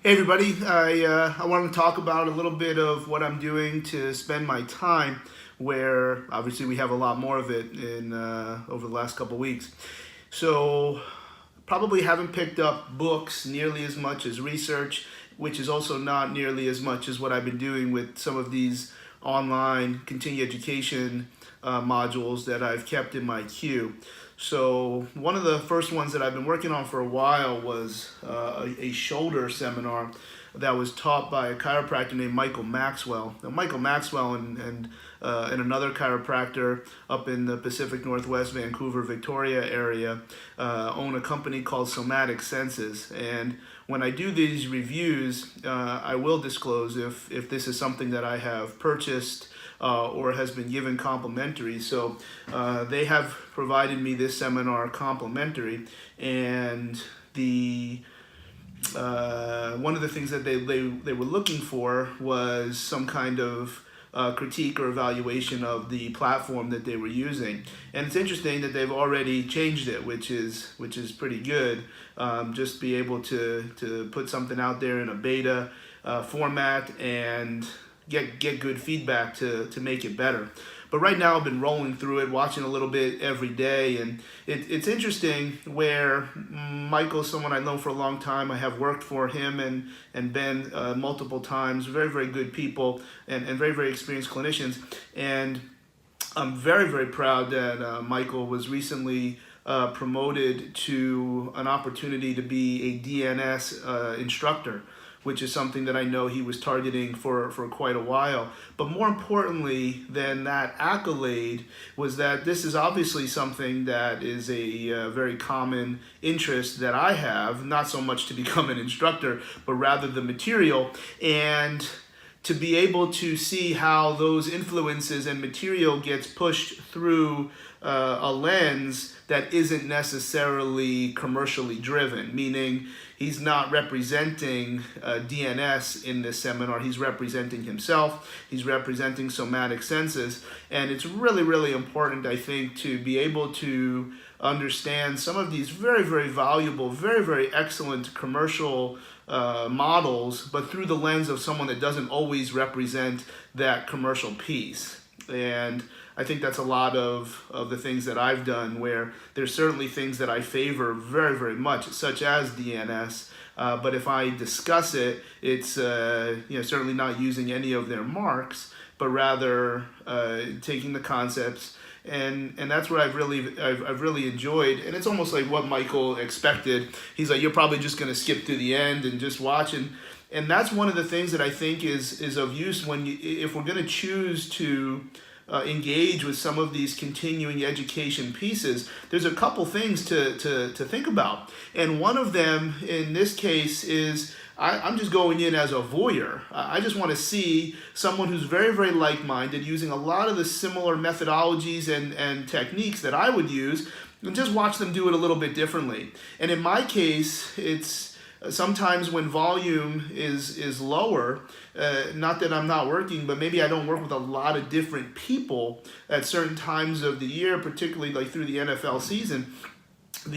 Hey everybody, I want to talk about a little bit of what I'm doing to spend my time where obviously we have a lot more of it in over the last couple weeks. So probably haven't picked up books nearly as much as research, which is also not nearly as much as what I've been doing with some of these online continuing education modules that I've kept in my queue. So one of the first ones that I've been working on for a while was a shoulder seminar that was taught by a chiropractor named Michael Maxwell. Now, Michael Maxwell and another chiropractor up in the Pacific Northwest, Vancouver, Victoria area own a company called Somatic. And when I do these reviews, I will disclose if this is something that I have purchased or has been given complimentary. So they have provided me this seminar complimentary, and the one of the things that they were looking for was some kind of critique or evaluation of the platform that they were using. And it's interesting that they've already changed it, which is pretty good. Just be able to put something out there in a beta format and get good feedback to make it better. But right now I've been rolling through it, watching a little bit every day, and it's interesting where Michael's someone I've known for a long time. I have worked for him and Ben multiple times. Very, very good people and very, very experienced clinicians. And I'm very, very proud that Michael was recently promoted to an opportunity to be a DNS instructor, which is something that I know he was targeting for quite a while. But more importantly than that accolade was that this is obviously something that is a very common interest that I have, not so much to become an instructor, but rather the material. And to be able to see how those influences and material gets pushed through a lens that isn't necessarily commercially driven, meaning he's not representing DNS in this seminar. He's representing himself. He's representing somatic senses. And it's really, really important, I think, to be able to understand some of these very, very valuable, very, very excellent commercial models, but through the lens of someone that doesn't always represent that commercial piece. And I think that's a lot of the things that I've done, where there's certainly things that I favor very, very much, such as DNS. But if I discuss it, it's certainly not using any of their marks, but rather taking the concepts. And that's what I've really enjoyed. And it's almost like what Michael expected. He's like, you're probably just going to skip to the end and just watch. And that's one of the things that I think is of use if we're going to choose to engage with some of these continuing education pieces. There's a couple things to think about. And one of them in this case is I'm just going in as a voyeur. I just want to see someone who's very, very like-minded, using a lot of the similar methodologies and techniques that I would use, and just watch them do it a little bit differently. And in my case, it's sometimes when volume is lower, not that I'm not working, but maybe I don't work with a lot of different people at certain times of the year, particularly like through the NFL season, to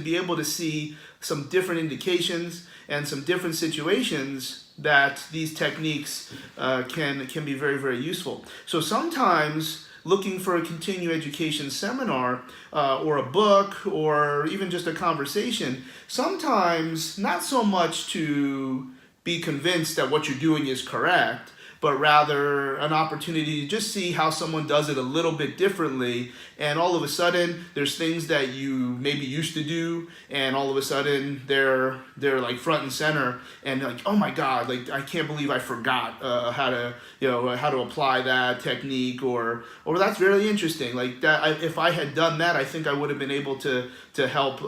be able to see some different indications and some different situations that these techniques can be very, very useful. So sometimes looking for a continuing education seminar or a book or even just a conversation, sometimes not so much to be convinced that what you're doing is correct, but rather an opportunity to just see how someone does it a little bit differently. And all of a sudden, there's things that you maybe used to do, and all of a sudden they're like front and center, and like, oh my God, like I can't believe I forgot how to apply that technique, or that's really interesting. Like that, if I had done that, I think I would have been able to help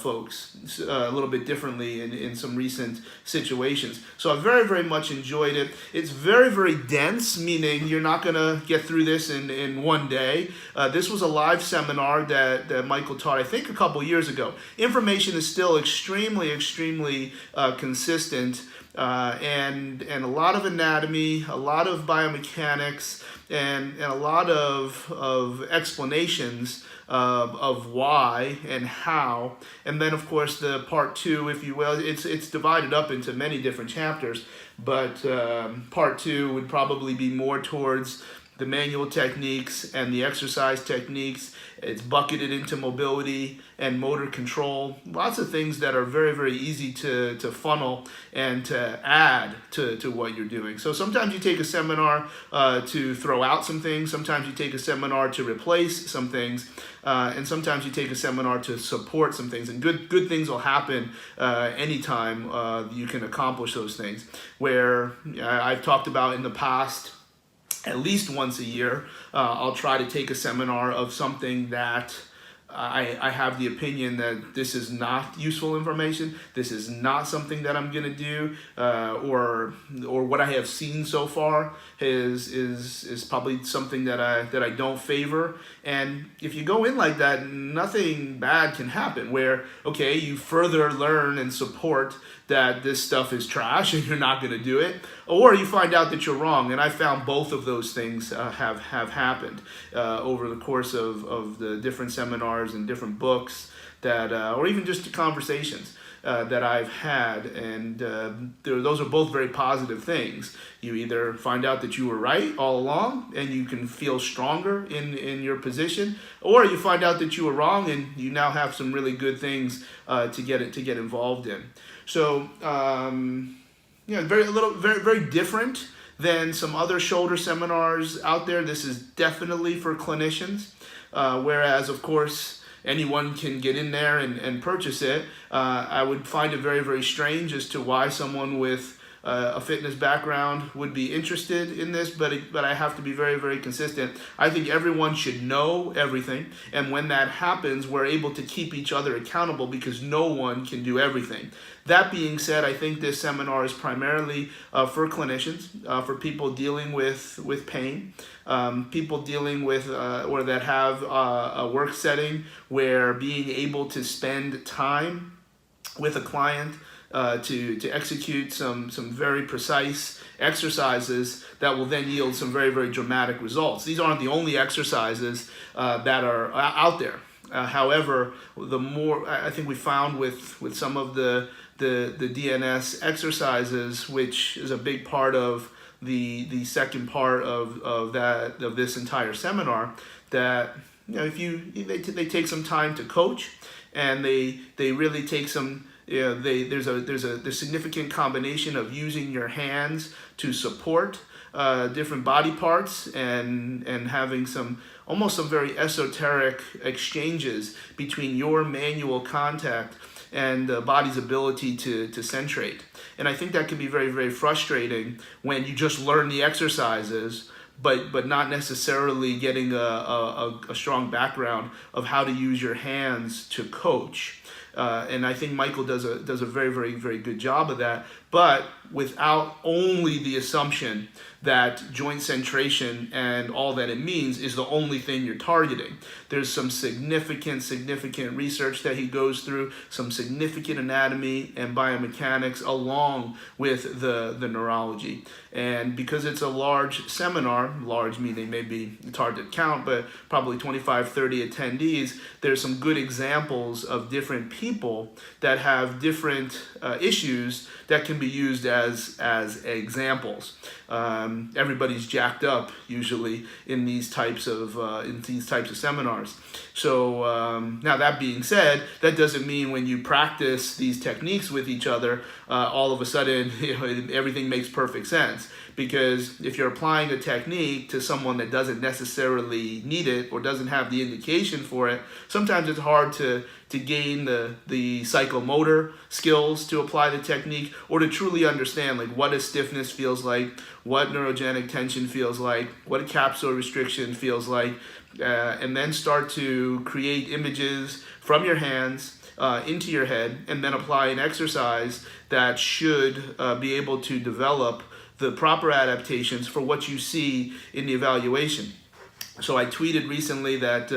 folks a little bit differently in some recent situations. So I very, very much enjoyed it. It's very, very dense, meaning you're not going to get through this in one day. This was a live seminar that Michael taught, I think, a couple years ago. Information is still extremely, extremely consistent, and a lot of anatomy, a lot of biomechanics, and a lot of explanations of why and how. And then, of course, the part two, if you will, it's divided up into many different chapters, but part two would probably be more towards the manual techniques and the exercise techniques. It's bucketed into mobility and motor control. Lots of things that are very, very easy to funnel and to add to what you're doing. So sometimes you take a seminar to throw out some things. Sometimes you take a seminar to replace some things. And sometimes you take a seminar to support some things. And good things will happen anytime you can accomplish those things. Where I've talked about in the past, at least once a year, I'll try to take a seminar of something that I have the opinion that this is not useful information. This is not something that I'm going to do, or what I have seen so far is probably something that I don't favor. And if you go in like that, nothing bad can happen. Where okay, you further learn and support that this stuff is trash and you're not going to do it, or you find out that you're wrong. And I found both of those things have happened over the course of the different seminars and different books that, or even just conversations that I've had. And those are both very positive things. You either find out that you were right all along and you can feel stronger in your position, or you find out that you were wrong and you now have some really good things to get involved in. So, very different than some other shoulder seminars out there. This is definitely for clinicians, whereas, of course, anyone can get in there and purchase it. I would find it very, very strange as to why someone with a fitness background would be interested in this, but I have to be very, very consistent. I think everyone should know everything, and when that happens, we're able to keep each other accountable because no one can do everything. That being said, I think this seminar is primarily for clinicians, for people dealing with pain, people dealing with or that have a work setting where being able to spend time with a client to execute some very precise exercises that will then yield some very, very dramatic results. These aren't the only exercises that are out there. However, the more I think we found with some of the DNS exercises, which is a big part of the second part of this entire seminar, that if they take some time to coach, and they really take some. There's a significant combination of using your hands to support different body parts and having almost some very esoteric exchanges between your manual contact and the body's ability to centrate. And I think that can be very, very frustrating when you just learn the exercises, but not necessarily getting a strong background of how to use your hands to coach. And I think Michael does a very, very, very good job of that, but without only the assumption that joint centration and all that it means is the only thing you're targeting. There's some significant research that he goes through, some significant anatomy and biomechanics along with the neurology. And because it's a large seminar, large meaning maybe it's hard to count, but probably 25, 30 attendees, there's some good examples of different people that have different issues that can be used as examples. Everybody's jacked up usually in these types of seminars. So now that being said, that doesn't mean when you practice these techniques with each other, all of a sudden everything makes perfect sense. Because if you're applying a technique to someone that doesn't necessarily need it or doesn't have the indication for it, sometimes it's hard to gain the psychomotor skills to apply the technique, or to truly understand like what a stiffness feels like, what neurogenic tension feels like, what a capsular restriction feels like, and then start to create images from your hands into your head, and then apply an exercise that should be able to develop the proper adaptations for what you see in the evaluation. So I tweeted recently that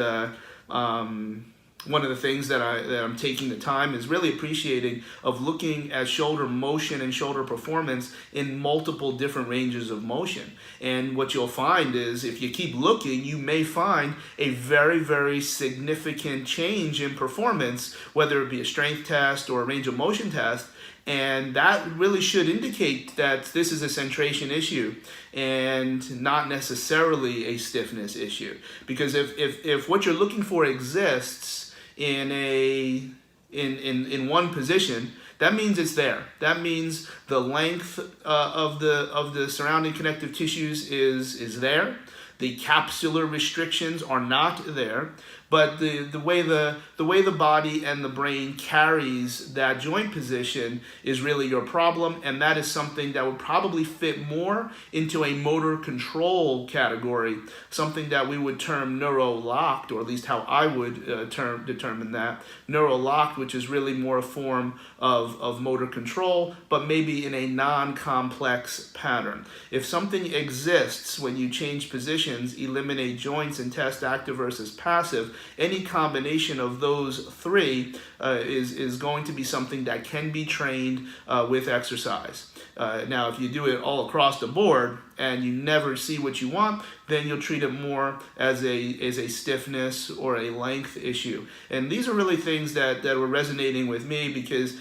one of the things that I'm taking the time is really appreciating of looking at shoulder motion and shoulder performance in multiple different ranges of motion. And what you'll find is if you keep looking, you may find a very, very significant change in performance, whether it be a strength test or a range of motion test. And that really should indicate that this is a centration issue and not necessarily a stiffness issue. Because if what you're looking for exists in one position, that means it's there. That means the length of the surrounding connective tissues is there. The capsular restrictions are not there, but the way the body and the brain carries that joint position is really your problem, and that is something that would probably fit more into a motor control category, something that we would term neuro-locked, or at least how I would determine that. Neuro-locked, which is really more a form of motor control, but maybe in a non-complex pattern. If something exists when you change positions, eliminate joints, and test active versus passive, any combination of those three is going to be something that can be trained with exercise. Now, if you do it all across the board and you never see what you want, then you'll treat it more as a stiffness or a length issue. And these are really things that were resonating with me because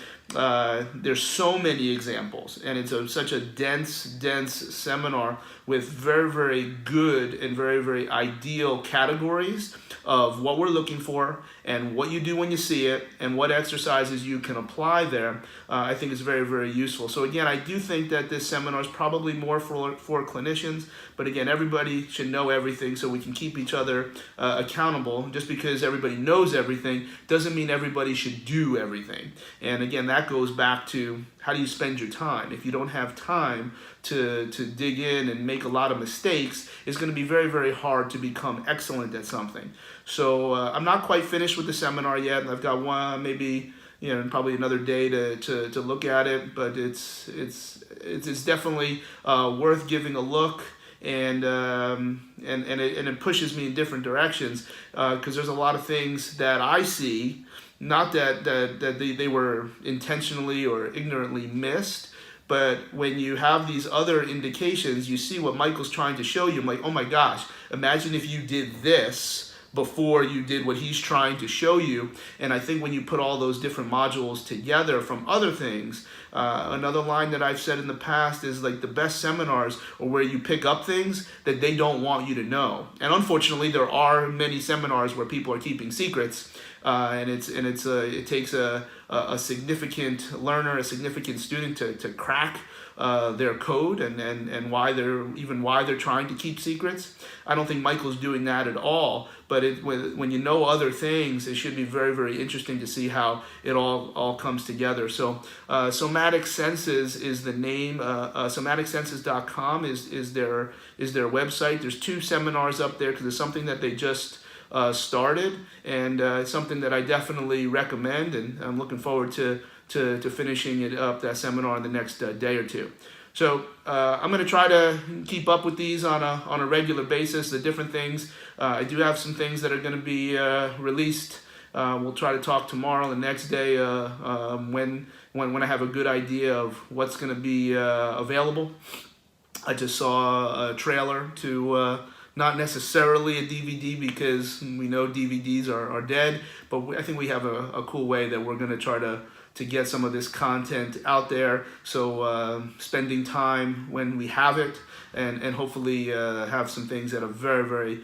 there's so many examples, and it's such a dense seminar with very, very good and very, very ideal categories of what we're looking for and what you do when you see it and what exercises you can apply there. I think is very, very useful. So again, I do think that this seminar is probably more for clinicians, but again, everybody should know everything so we can keep each other accountable. Just because everybody knows everything doesn't mean everybody should do everything. And again, that goes back to how do you spend your time? If you don't have time to dig in and make a lot of mistakes, it's going to be very, very hard to become excellent at something. So I'm not quite finished with the seminar yet. I've got one, maybe probably another day to look at it, but it's definitely worth giving a look. And it pushes me in different directions because there's a lot of things that I see, not that they were intentionally or ignorantly missed, but when you have these other indications, you see what Michael's trying to show you. I'm like, oh my gosh, imagine if you did this before you did what he's trying to show you. And I think when you put all those different modules together from other things, another line that I've said in the past is like the best seminars are where you pick up things that they don't want you to know. And unfortunately, there are many seminars where people are keeping secrets, and it takes a significant learner, a significant student to crack their code and why they're trying to keep secrets. I don't think Michael's doing that at all. But when you know other things, it should be very, very interesting to see how it all comes together. So Somatic Senses is the name. SomaticSenses.com is their website. There's 2 seminars up there because it's something that they just started, and it's something that I definitely recommend, and I'm looking forward to finishing it up, that seminar, in the next day or two. So I'm going to try to keep up with these on a regular basis, the different things. I do have some things that are going to be released. We'll try to talk tomorrow, the next day, when I have a good idea of what's going to be available. I just saw a trailer to not necessarily a DVD because we know DVDs are dead, but I think we have a cool way that we're going to try to get some of this content out there. So spending time when we have it, and hopefully have some things at a very, very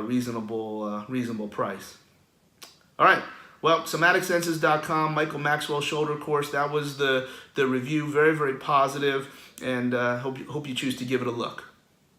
reasonable price. All right. Well, SomaticSenses.com, Michael Maxwell shoulder course. That was the review. Very, very positive, and hope you choose to give it a look.